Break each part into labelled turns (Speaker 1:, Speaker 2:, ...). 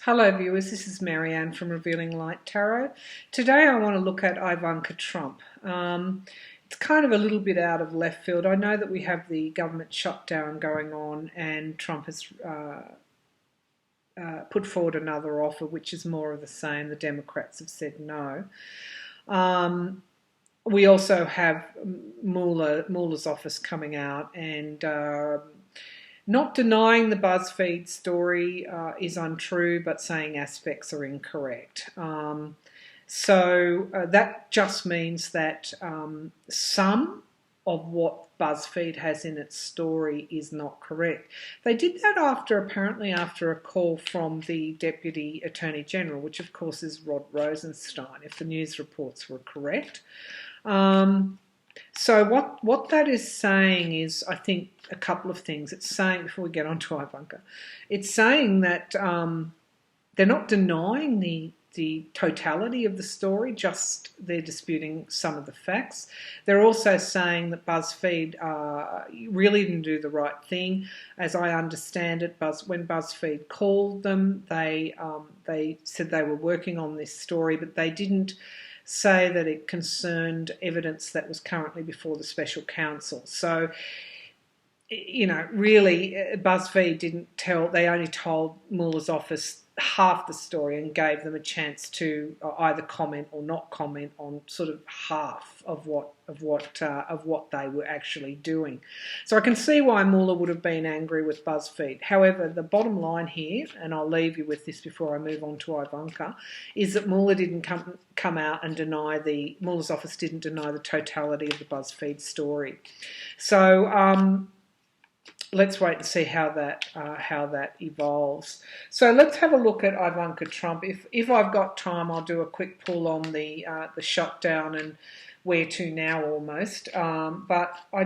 Speaker 1: Hello viewers, this is Marianne from Revealing Light Tarot. Today I want to look at Ivanka Trump. It's kind of a little bit out of left field. I know that we have the government shutdown going on and Trump has put forward another offer which is more of the same. The Democrats have said no. We also have Mueller's office coming out and not denying the BuzzFeed story is untrue, but saying aspects are incorrect. So that just means that some of what BuzzFeed has in its story is not correct. They did that apparently after a call from the Deputy Attorney General, which of course is Rod Rosenstein, if the news reports were correct. So what that is saying is, I think, a couple of things. It's saying, before we get on to Ivanka, it's saying that they're not denying the totality of the story, just they're disputing some of the facts. They're also saying that BuzzFeed really didn't do the right thing. As I understand it, when BuzzFeed called them, they said they were working on this story, but they didn't say that it concerned evidence that was currently before the special counsel. So, you know, really, BuzzFeed didn't tell, they only told Mueller's office half the story and gave them a chance to either comment or not comment on sort of half of what they were actually doing. So I can see why Mueller would have been angry with BuzzFeed. However, the bottom line here, and I'll leave you with this before I move on to Ivanka, is that Mueller didn't come out and Mueller's office didn't deny the totality of the BuzzFeed story. So let's wait and see how that evolves. So let's have a look at Ivanka Trump. If I've got time, I'll do a quick pull on the shutdown and where to now almost. But I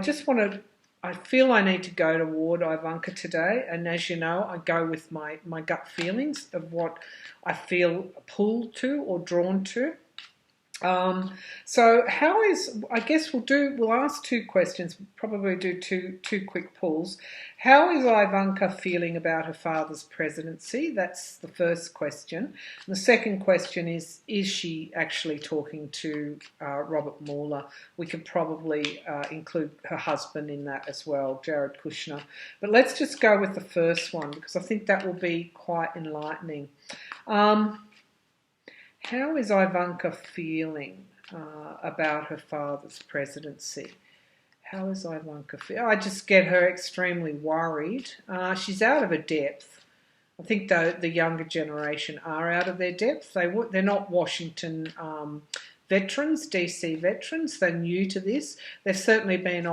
Speaker 1: feel I need to go toward Ivanka today. And as you know, I go with my gut feelings of what I feel pulled to or drawn to. So I guess we'll ask two questions, probably do two quick pulls. How is Ivanka feeling about her father's presidency? That's the first question. And the second question is she actually talking to Robert Mueller? We could probably include her husband in that as well, Jared Kushner. But let's just go with the first one because I think that will be quite enlightening. How is Ivanka feeling about her father's presidency? How is Ivanka feeling? I just get her extremely worried. She's out of her depth. I think the younger generation are out of their depth. They're not Washington veterans, DC veterans. They're new to this. They've certainly been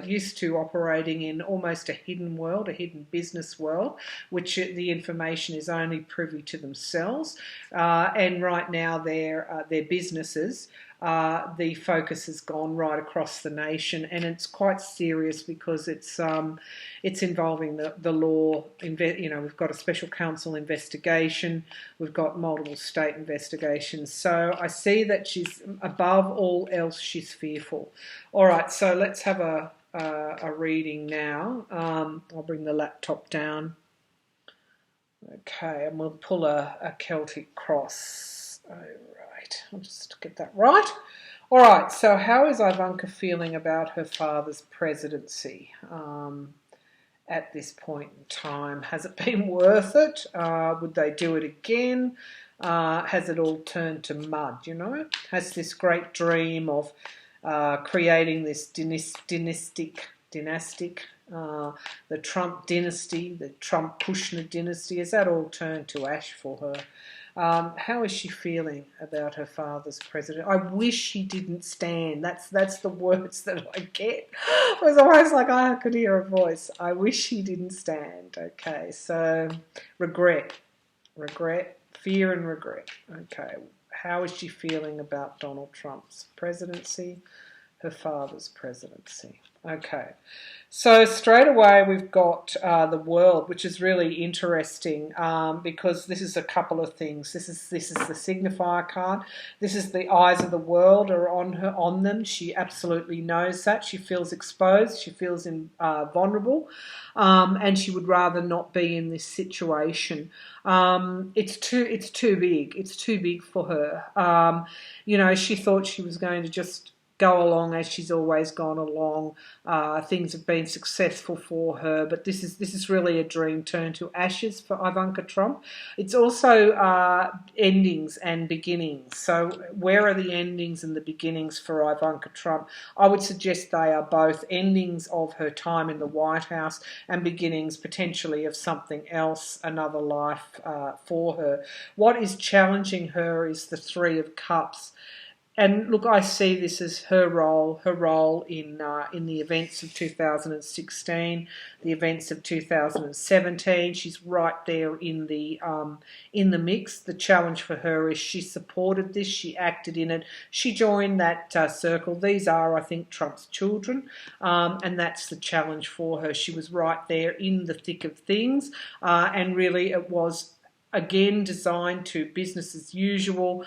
Speaker 1: used to operating in almost a hidden world, a hidden business world, which the information is only privy to themselves. And right now their businesses, the focus has gone right across the nation, and it's quite serious because it's involving the law. We've got a special counsel investigation, we've got multiple state investigations. So I see that she's, above all else, she's fearful. All right, so let's have a reading now. I'll bring the laptop down. Okay, and we'll pull a Celtic cross. All right, I'll just get that right. All right, so how is Ivanka feeling about her father's presidency at this point in time? Has it been worth it? Would they do it again? Has it all turned to mud, Has this great dream of creating this dynastic, the Trump dynasty, the Trump Kushner dynasty, has that all turned to ash for her? How is she feeling about her father's president? I wish he didn't stand. That's the words that I get. It was almost like I could hear a voice. I wish he didn't stand. Okay, so regret, fear and regret. Okay, how is she feeling about Donald Trump's presidency? her father's presidency. Okay. So straight away we've got the world, which is really interesting because this is a couple of things. This is the signifier card. This is the eyes of the world are on them. She absolutely knows that. She feels exposed. She feels vulnerable, and she would rather not be in this situation. It's too big. It's too big for her. She thought she was going to just go along as she's always gone along. Things have been successful for her, but this is really a dream turned to ashes for Ivanka Trump. It's also endings and beginnings. So where are the endings and the beginnings for Ivanka Trump? I would suggest they are both endings of her time in the White House and beginnings potentially of something else, another life for her. What is challenging her is the Three of Cups. And look, I see this as her role in the events of 2016, the events of 2017. She's right there in the mix. The challenge for her is she supported this, she acted in it, she joined that circle. These are, I think, Trump's children, and that's the challenge for her. She was right there in the thick of things, and really it was, again, designed to business as usual.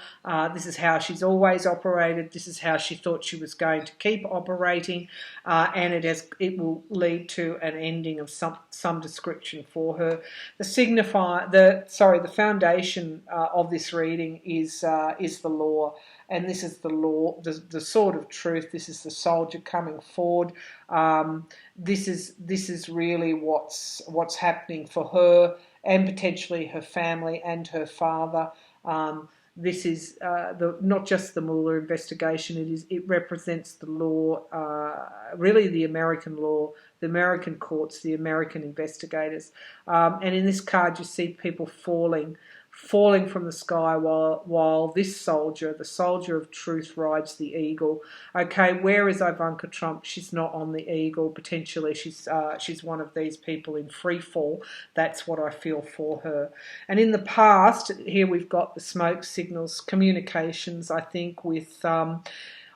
Speaker 1: This is how she's always operated. This is how she thought she was going to keep operating, and it will lead to an ending of some description for her. The foundation of this reading is the law. And this is the law, the sword of truth. This is the soldier coming forward. This is really what's happening for her and potentially her family and her father. This is not just the Mueller investigation. It represents the law, really the American law, the American courts, the American investigators. And in this card, you see people falling from the sky while this soldier, the soldier of truth, rides the eagle. Okay, where is Ivanka Trump? She's not on the eagle. Potentially she's one of these people in free fall. That's what I feel for her. And in the past, here we've got the smoke signals, communications, I think, with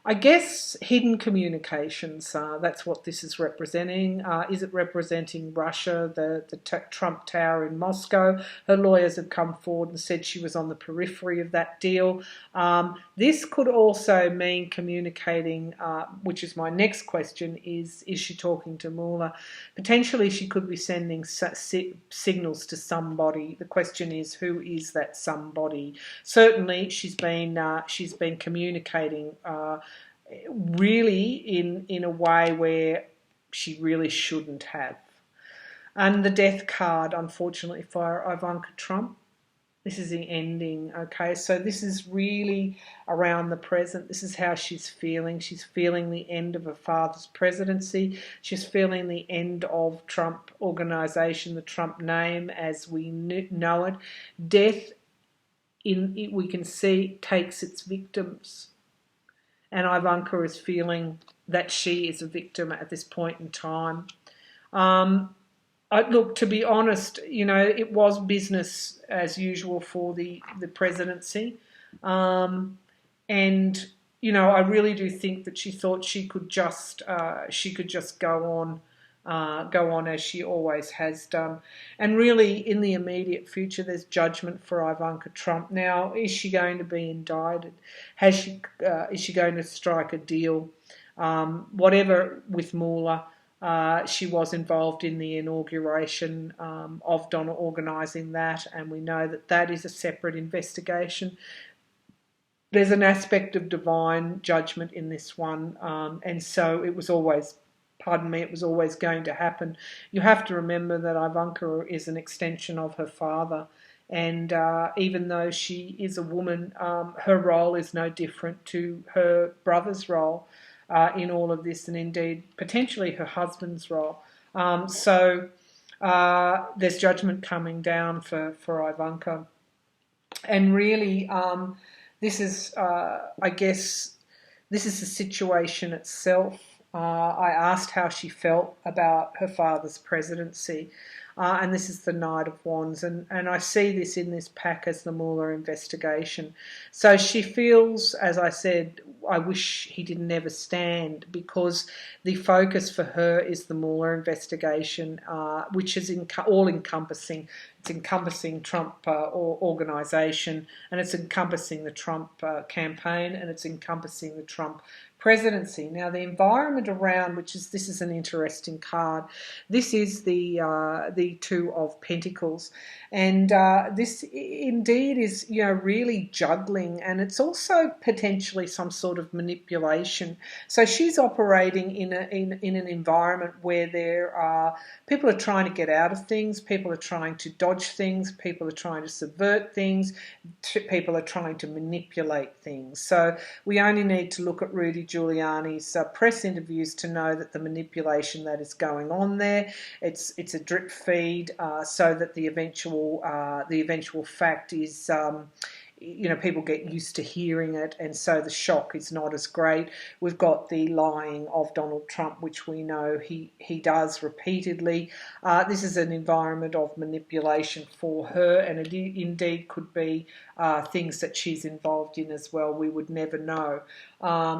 Speaker 1: I guess hidden communications. That's what this is representing. Is it representing Russia, the Trump Tower in Moscow? Her lawyers have come forward and said she was on the periphery of that deal. This could also mean communicating, which is my next question, is she talking to Mueller? Potentially she could be sending signals to somebody. The question is, who is that somebody? Certainly she's been communicating really in a way where she really shouldn't have. And the death card, unfortunately, for Ivanka Trump, this is the ending, okay? So this is really around the present. This is how she's feeling. She's feeling the end of her father's presidency. She's feeling the end of Trump organization, the Trump name as we know it. Death, we can see, takes its victims. And Ivanka is feeling that she is a victim at this point in time. Look, to be honest, it was business as usual for the presidency. And, I really do think that she thought she could just go on as she always has done. And really, in the immediate future, there's judgment for Ivanka Trump. Now, is she going to be indicted? Is she going to strike a deal? Whatever with Mueller, she was involved in the inauguration of Donald, organising that, and we know that is a separate investigation. There's an aspect of divine judgment in this one, and so it was always going to happen. You have to remember that Ivanka is an extension of her father, and even though she is a woman, her role is no different to her brother's role in all of this, and indeed potentially her husband's role. So there's judgment coming down for Ivanka, and really this is, I guess, this is the situation itself. I asked how she felt about her father's presidency, and this is the Knight of Wands, and I see this in this pack as the Mueller investigation. So she feels, as I said, I wish he didn't ever stand, because the focus for her is the Mueller investigation, which is all-encompassing. It's encompassing Trump organisation, and it's encompassing the Trump campaign, and it's encompassing the Trump presidency. Now, the environment around, this is an interesting card. This is the Two of Pentacles, and this indeed is, really juggling, and it's also potentially some sort of manipulation. So she's operating in an environment where people are trying to get out of things, people are trying to dodge things, people are trying to subvert things, people are trying to manipulate things. So we only need to look at Rudy Giuliani's press interviews to know that the manipulation that is going on there, it's a drip feed, so that the eventual fact is, people get used to hearing it, and so the shock is not as great. We've got the lying of Donald Trump, which we know he does repeatedly. This is an environment of manipulation for her, and it indeed could be things that she's involved in as well. We would never know.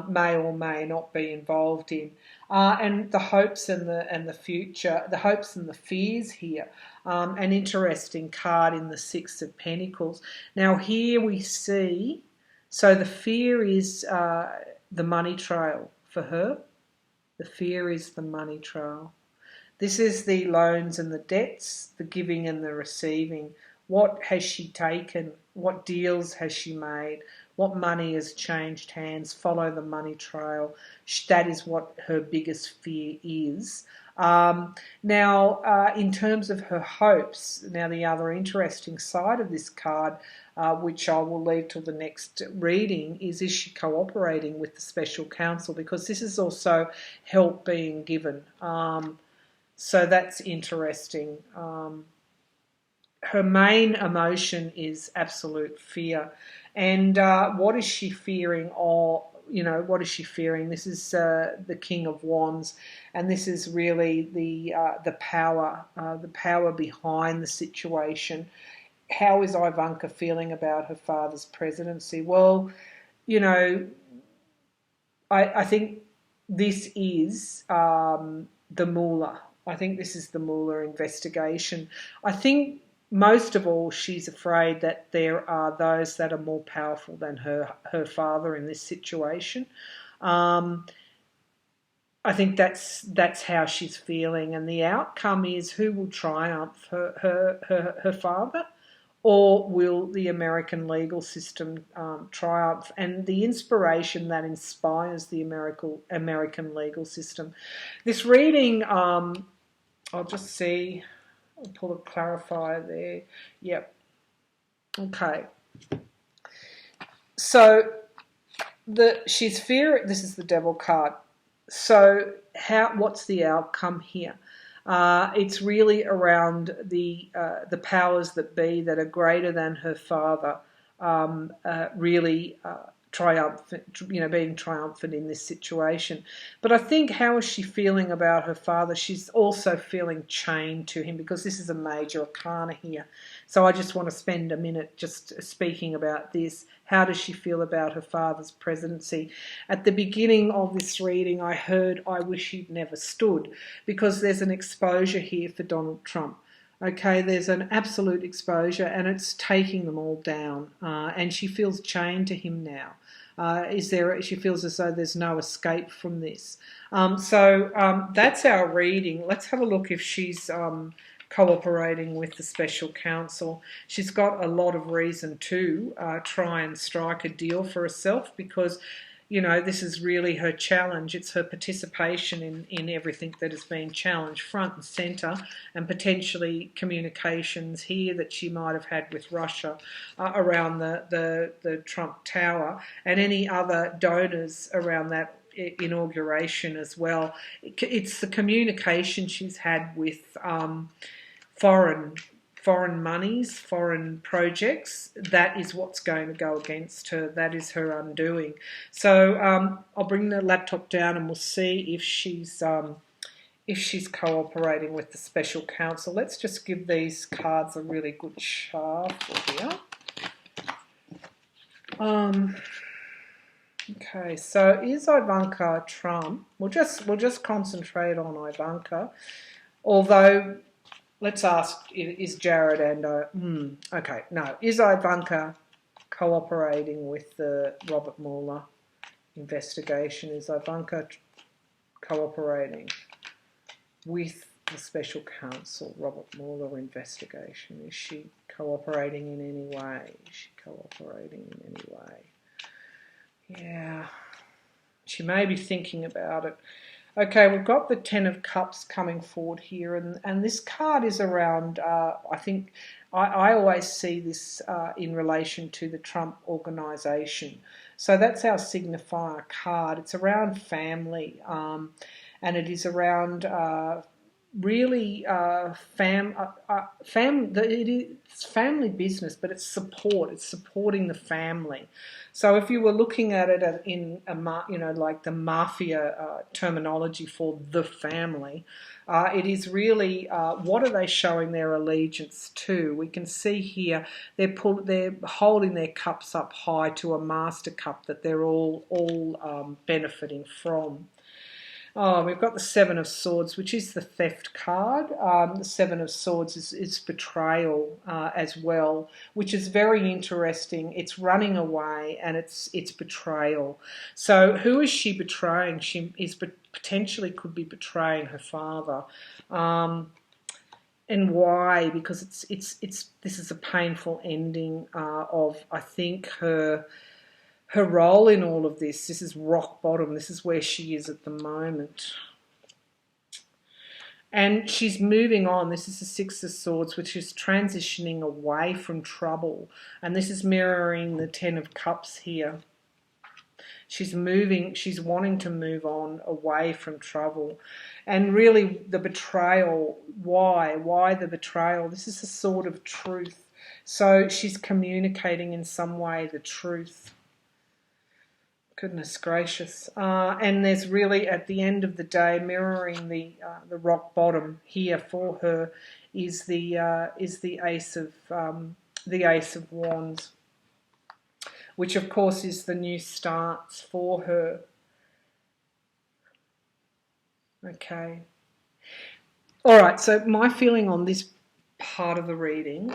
Speaker 1: May or may not be involved in. And the hopes and the future, the hopes and the fears here. An interesting card in the Six of Pentacles. Now here we see, so the fear is the money trail for her. The fear is the money trail. This is the loans and the debts, the giving and the receiving. What has she taken? What deals has she made? What money has changed hands? Follow the money trail. That is what her biggest fear is. Now, in terms of her hopes, now the other interesting side of this card, which I will leave till the next reading, is she cooperating with the special counsel? Because this is also help being given. So that's interesting. Her main emotion is absolute fear. And what is she fearing? What is she fearing? This is the King of Wands, and this is really the power behind the situation. How is Ivanka feeling about her father's presidency? Well, I think this is the Mueller. I think this is the Mueller investigation. I think most of all, she's afraid that there are those that are more powerful than her father in this situation. I think that's how she's feeling, and the outcome is, who will triumph, her father, or will the American legal system triumph? And the inspiration that inspires the American legal system. This reading, I'll just see. I'll pull a clarifier there. Yep. Okay. So she's fearing. This is the Devil card. So what's the outcome here? It's really around the powers that be that are greater than her father, really triumphant, being triumphant in this situation. But I think, how is she feeling about her father? She's also feeling chained to him, because this is a major arcana here. So I just want to spend a minute just speaking about this. How does she feel about her father's presidency? At the beginning of this reading, I heard, I wish he'd never stood, because there's an exposure here for Donald Trump. Okay, there's an absolute exposure, and it's taking them all down, and she feels chained to him now. She feels as though there's no escape from this. So that's our reading. Let's have a look if she's cooperating with the special counsel. She's got a lot of reason to try and strike a deal for herself, because this is really her challenge. It's her participation in everything that is being challenged, front and centre, and potentially communications here that she might have had with Russia around the Trump Tower, and any other donors around that inauguration as well. It's the communication she's had with foreign monies, foreign projects. That is what's going to go against her. That is her undoing. So I'll bring the laptop down and we'll see if she's cooperating with the special counsel. Let's just give these cards a really good shuffle here. Okay, so is Ivanka Trump? We'll just concentrate on Ivanka. Although, let's ask: is Jared and okay? No, is Ivanka cooperating with the Robert Mueller investigation? Is Ivanka cooperating with the special counsel Robert Mueller investigation? Is she cooperating in any way? Is she cooperating in any way? Yeah, she may be thinking about it. Okay, we've got the Ten of Cups coming forward here, and this card is around, I think, I always see this in relation to the Trump organisation. So that's our signifier card. It's around family, and it is around really it's family business, but it's support. It's supporting the family. So if you were looking at it in like the mafia terminology for the family, it is really what are they showing their allegiance to? We can see here they're holding their cups up high to a master cup that they're all benefiting from. Oh, we've got the Seven of Swords, which is the theft card. The Seven of Swords is betrayal as well, which is very interesting. It's running away and it's betrayal. So who is she betraying? She is potentially could be betraying her father. And why? Because it's this is a painful ending of, I think, her role in all of this. This is rock bottom. This is where she is at the moment. And she's moving on. This is the Six of Swords, which is transitioning away from trouble. And this is mirroring the Ten of Cups here. She's wanting to move on away from trouble. And really the betrayal, why? Why the betrayal? This is a sword of truth. So she's communicating in some way the truth. Goodness gracious. And there's really, at the end of the day, mirroring the rock bottom here for her is the Ace of Wands, which of course is the new starts for her. Okay. All right, so my feeling on this part of the reading,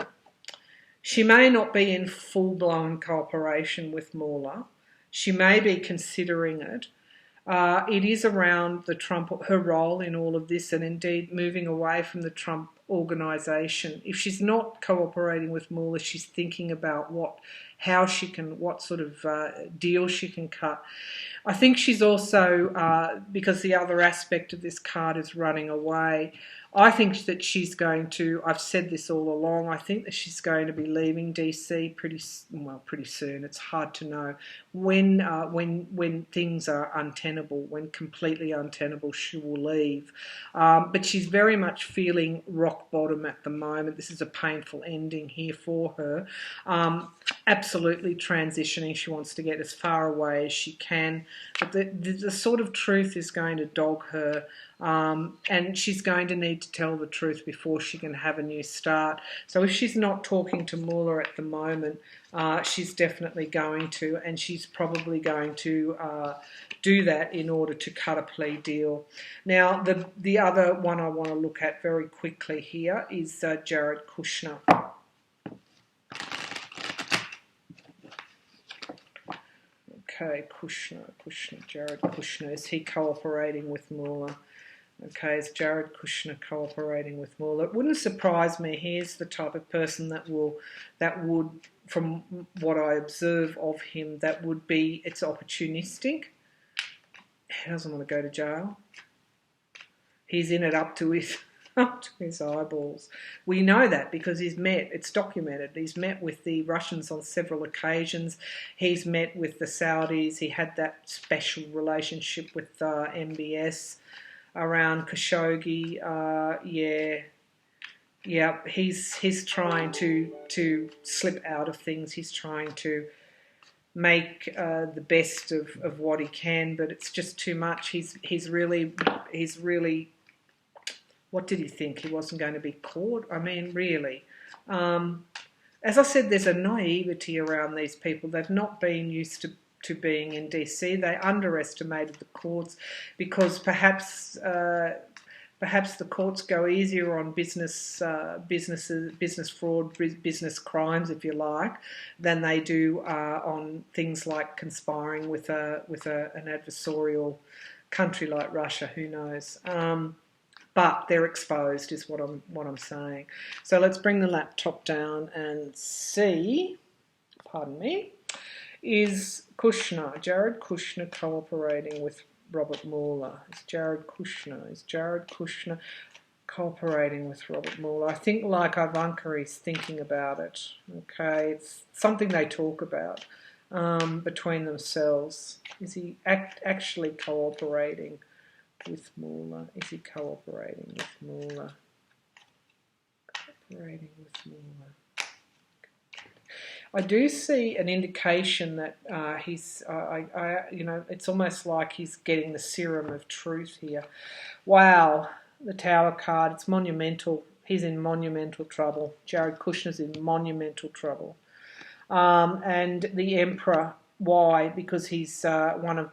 Speaker 1: she may not be in full-blown cooperation with Mueller. She may be considering it. It is around the Trump, her role in all of this, and indeed moving away from the Trump organisation. If she's not cooperating with Mueller, she's thinking about what sort of deal she can cut. I think she's also, because the other aspect of this card is running away, I think that she's going to, I've said this all along, I think that she's going to be leaving DC pretty soon. It's hard to know when things are untenable, when completely untenable, she will leave. But she's very much feeling rock bottom at the moment. This is a painful ending here for her. Absolutely transitioning. She wants to get as far away as she can. But the sort of truth is going to dog her. And she's going to need to tell the truth before she can have a new start. So if she's not talking to Mueller at the moment, she's definitely going to, and she's probably going to do that in order to cut a plea deal. Now, the other one I want to look at very quickly here is Jared Kushner. Okay, Jared Kushner. Is he cooperating with Mueller? Okay, is Jared Kushner cooperating with Mueller? It wouldn't surprise me. He is the type of person that would, from what I observe of him, it's opportunistic. He doesn't want to go to jail. He's in it up to his eyeballs. We know that because it's documented. He's met with the Russians on several occasions. He's met with the Saudis. He had that special relationship with MBS. Around Khashoggi, he's trying to slip out of things. He's trying to make the best of what he can, but it's just too much. He's really. What did he think? He wasn't going to be caught? I mean, really. As I said, there's a naivety around these people. They've not been used to to being in DC. They underestimated the courts because perhaps the courts go easier on business fraud, business crimes, if you like, than they do on things like conspiring with an adversarial country like Russia. Who knows? But they're exposed, is what I'm saying. So let's bring the laptop down and see. Pardon me. Is Jared Kushner, cooperating with Robert Mueller? Is Jared Kushner cooperating with Robert Mueller? I think, like Ivanka, he's thinking about it. Okay, it's something they talk about between themselves. Is he actually cooperating with Mueller? Is he cooperating with Mueller? Cooperating with Mueller. I do see an indication that he's, it's almost like he's getting the serum of truth here. Wow, the Tower card, it's monumental. He's in monumental trouble. Jared Kushner's in monumental trouble. And the Emperor, why? Because he's one of,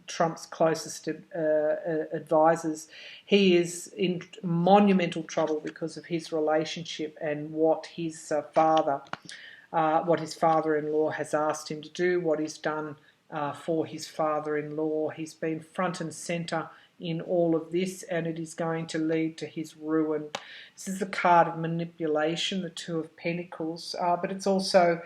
Speaker 1: Trump's closest advisors. He is in monumental trouble because of his relationship and what his father-in-law has asked him to do, what he's done for his father-in-law. He's been front and centre in all of this, and it is going to lead to his ruin. This is the card of manipulation, the Two of Pentacles, but it's also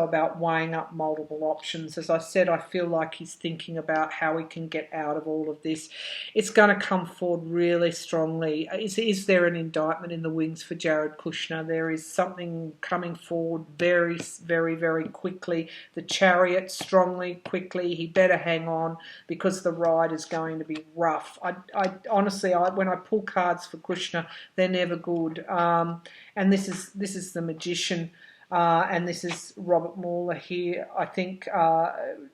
Speaker 1: about weighing up multiple options. As I said, I feel like he's thinking about how he can get out of all of this. It's going to come forward really strongly. Is there an indictment in the wings for Jared Kushner? There is something coming forward very, very, very quickly. The Chariot, strongly, quickly. He better hang on because the ride is going to be rough. I honestly, when I pull cards for Kushner, they're never good. And this is the Magician. And this is Robert Mueller here, I think,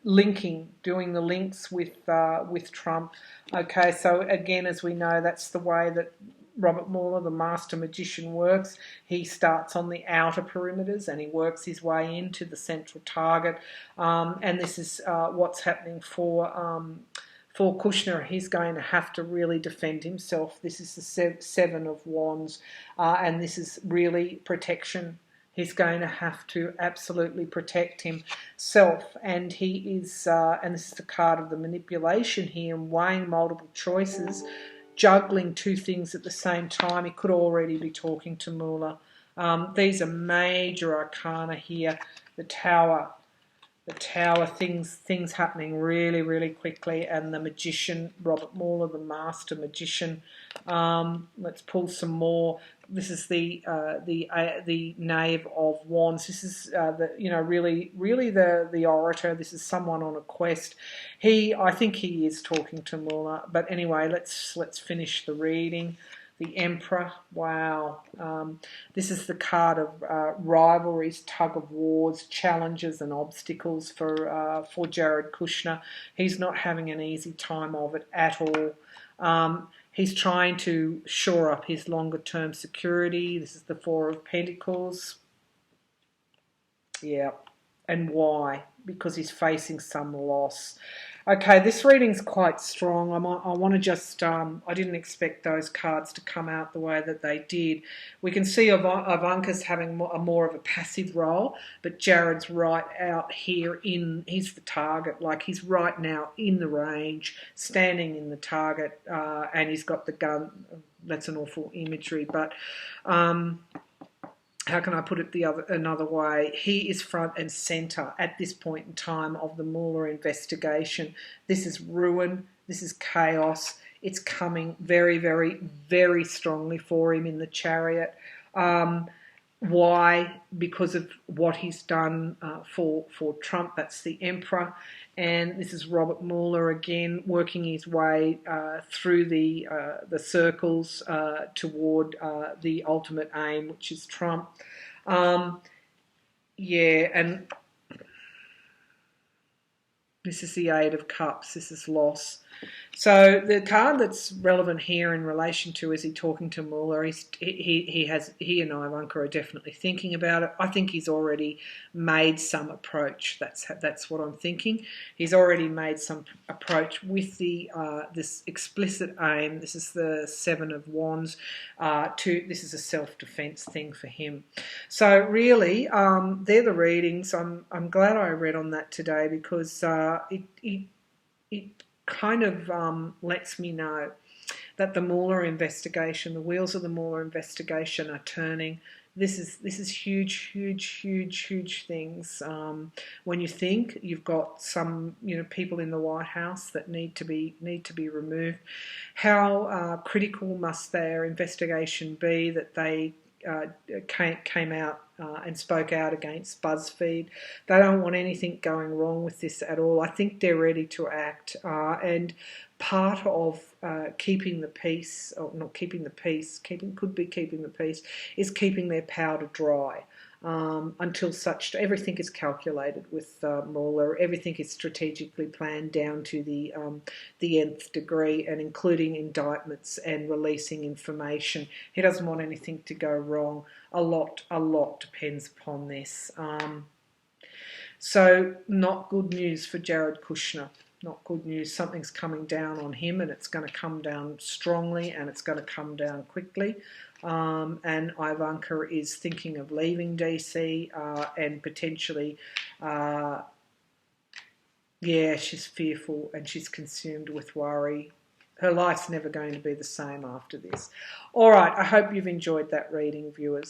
Speaker 1: doing the links with Trump. Okay, so again, as we know, that's the way that Robert Mueller, the master magician, works. He starts on the outer perimeters and he works his way into the central target. And this is what's happening for Kushner. He's going to have to really defend himself. This is the Seven of Wands, and this is really protection. He's going to have to absolutely protect himself, and he is. And this is the card of the manipulation here, and weighing multiple choices, juggling two things at the same time. He could already be talking to Mueller. These are major arcana here. The Tower, things happening really, really quickly, and the Magician, Robert Mueller, the master magician. Let's pull some more. This is the Knave of Wands. This is really the orator. This is someone on a quest. I think he is talking to Mueller. But anyway, let's finish the reading. The Emperor, wow. This is the card of rivalries, tug of wars, challenges and obstacles for Jared Kushner. He's not having an easy time of it at all. He's trying to shore up his longer-term security. This is the Four of Pentacles. Yeah. And why? Because he's facing some loss. Okay, this reading's quite strong. I want to just, I didn't expect those cards to come out the way that they did. We can see Ivanka's having more of a passive role, but Jared's right out here he's the target, like he's right now in the range, standing in the target, and he's got the gun. That's an awful imagery, but how can I put it another way? He is front and centre at this point in time of the Mueller investigation. This is ruin. This is chaos. It's coming very, very, very strongly for him in the Chariot. Why? Because of what he's done for Trump. That's the Emperor. And this is Robert Mueller again, working his way through the circles toward the ultimate aim, which is Trump. And this is the Eight of Cups. This is loss. So the card that's relevant here in relation to, is he talking to Mueller? He and Ivanka are definitely thinking about it. I think he's already made some approach. That's what I'm thinking. He's already made some approach with the this explicit aim. This is the Seven of Wands. This is a self-defense thing for him. So really, they're the readings. I'm glad I read on that today, because it kind of lets me know that the Mueller investigation, the wheels of the Mueller investigation are turning. This is huge things. When you think you've got some people in the White House that need to be removed, how critical must their investigation be that they came out and spoke out against BuzzFeed. They don't want anything going wrong with this at all. I think they're ready to act, and part of keeping the peace, or not keeping the peace, could be keeping the peace, is keeping their powder dry. Until everything is calculated with Mueller. Everything is strategically planned down to the nth degree, and including indictments and releasing information. He doesn't want anything to go wrong. A lot depends upon this. So not good news for Jared Kushner. Not good news. Something's coming down on him, and it's going to come down strongly, and it's going to come down quickly. And Ivanka is thinking of leaving DC, and potentially, she's fearful and she's consumed with worry. Her life's never going to be the same after this. All right, I hope you've enjoyed that reading, viewers.